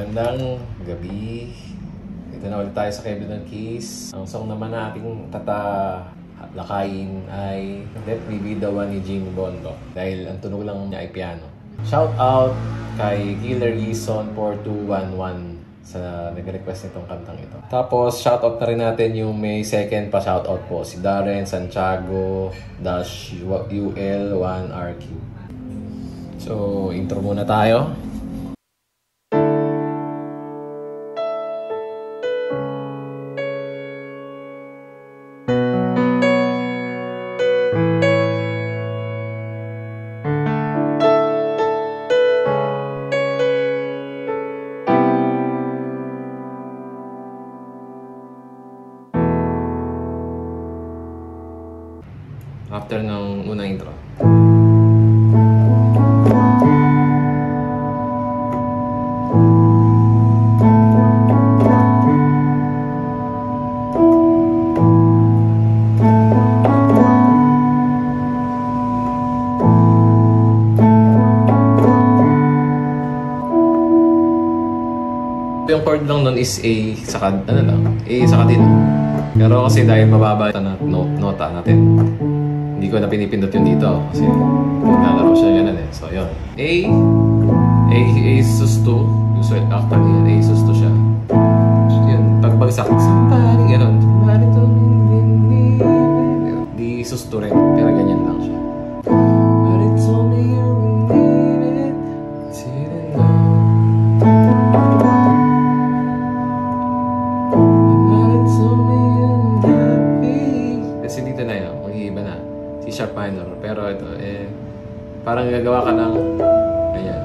Magandang gabi. Dito na ulit tayo sa Kevin and Keys. Ang song naman na ating tatalakayin ay Let Me Be The One ni Jimmy Bondo. Dahil ang tunog lang niya ay piano. Shout out kay Killer Gison 4211 sa nag-request nitong kantang ito. Tapos shout out na rin natin yung may second pa shout out po. Si Darren Santiago UL1RQ. So intro muna tayo. After ng unang intro. Yung chord lang nun is A saka A saka din. Pero kasi dahil mababa na nota natin, hindi ko na pinipindot yun dito kasi naglalaro siya ganun eh. So yun. A sus 2. Usually after yan, A sus 2 siya. Yun. Pagbagsak, somebody, ganun. Somebody told me, di sus 2 rin. Pero ganyan lang siya. But it's only you need it. Didn't know. But it's only you happy. Kasi dito na yun. Mag-iiba na. C-sharp minor. Pero ito, parang gagawa ka ng ayan,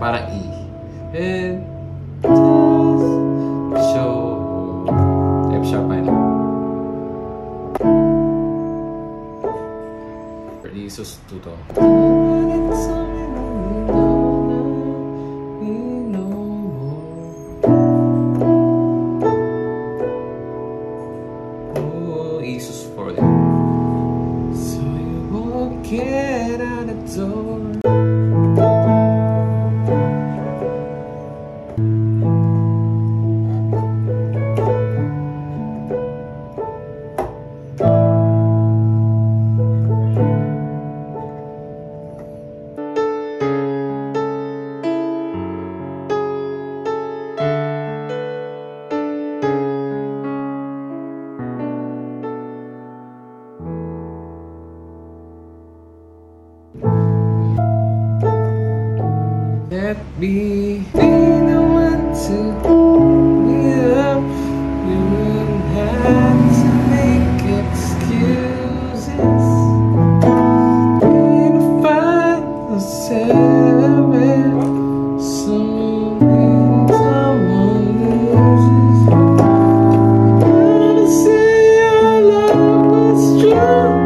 parang E. And just show F-sharp minor. E sus 2 to. Oh, E sus 4 din. Get out the door. Let me be the one to meet up. You wouldn't have to make excuses. Need to find yourself. Someone loses. Gotta say your love was true.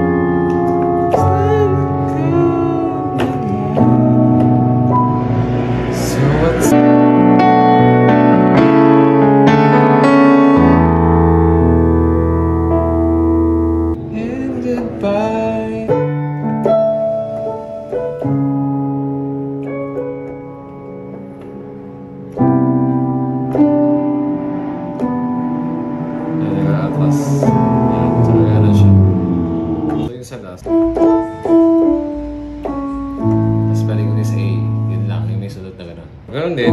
Ganun din,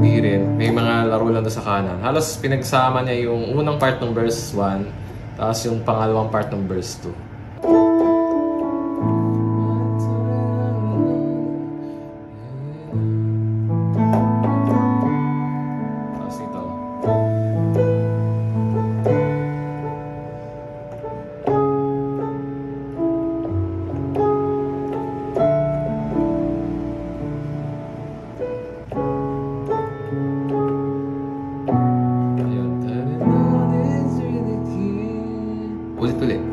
B rin. May mga laro lang doon sa kanan. Halos pinagsama niya yung unang part ng verse 1, tapos yung pangalawang part ng verse 2. Tapos ito. Ulit-ulit.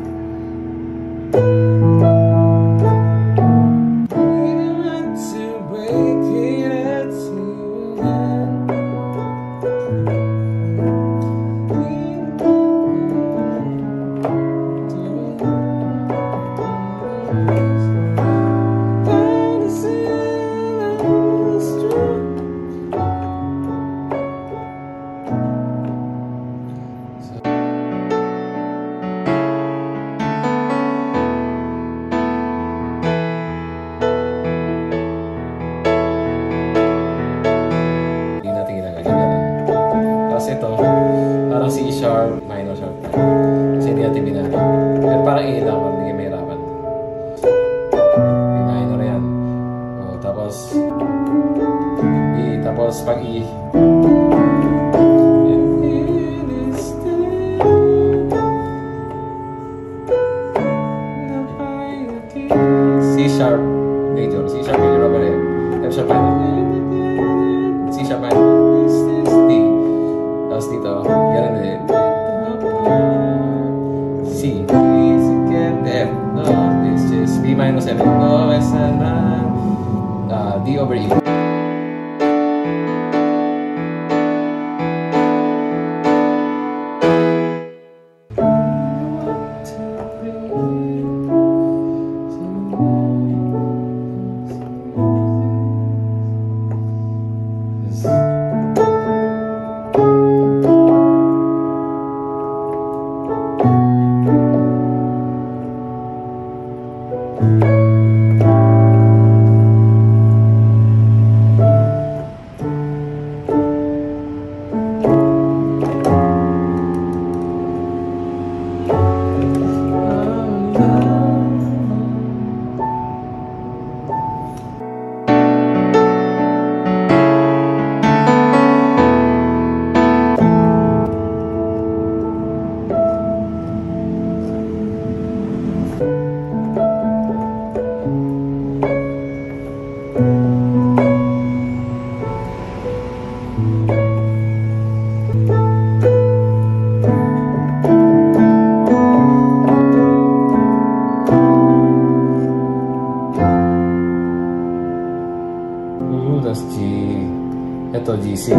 minus 11. O, D over E. Tapos ito G6,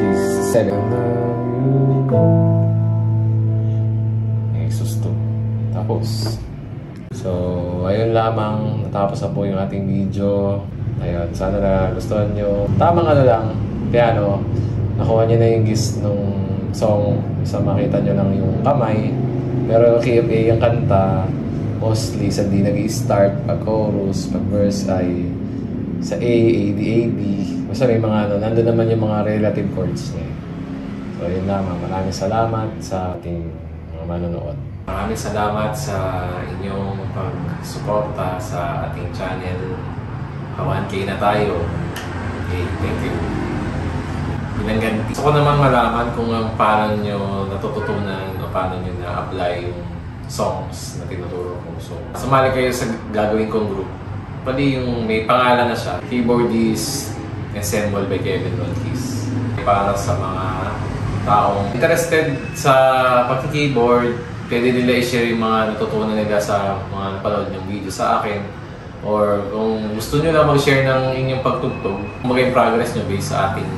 G7 na susto. Tapos ayun lamang, natapos na po yung ating video. Ayun, sana nagustuhan nyo. Tamang lang, piano, nakuha nyo na yung gist nung song. Isa makita nyo lang yung kamay, pero key of A yung kanta, mostly sa D nag-i-start, pag chorus, pag verse ay sa A, D, A, B. Basta may mga nandun naman yung mga relative chords niya. So, yun lamang. Maraming salamat sa ating mga manonood. Maraming salamat sa inyong pag-suporta sa ating channel. 1K na tayo. Okay, thank you. Bilang ganti. Gusto ko naman malaman kung paano nyo natututunan o paano nyo na-apply yung songs na tinuturo ko. So, sumali kayo sa gagawin kong group. Pwede yung may pangalan na siya, Keyboardist Ensemble by Kevin Ronquis. Para sa mga taong interested sa pag-keyboard, pwede nila i-share yung mga natutunan nila sa mga napanood ng video sa akin. Or kung gusto nyo lang mag-share ng inyong pagtugtog, maging progress nyo based sa ating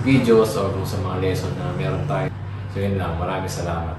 videos or kung sa mga lesson na meron tayo. So yun lang, maraming salamat.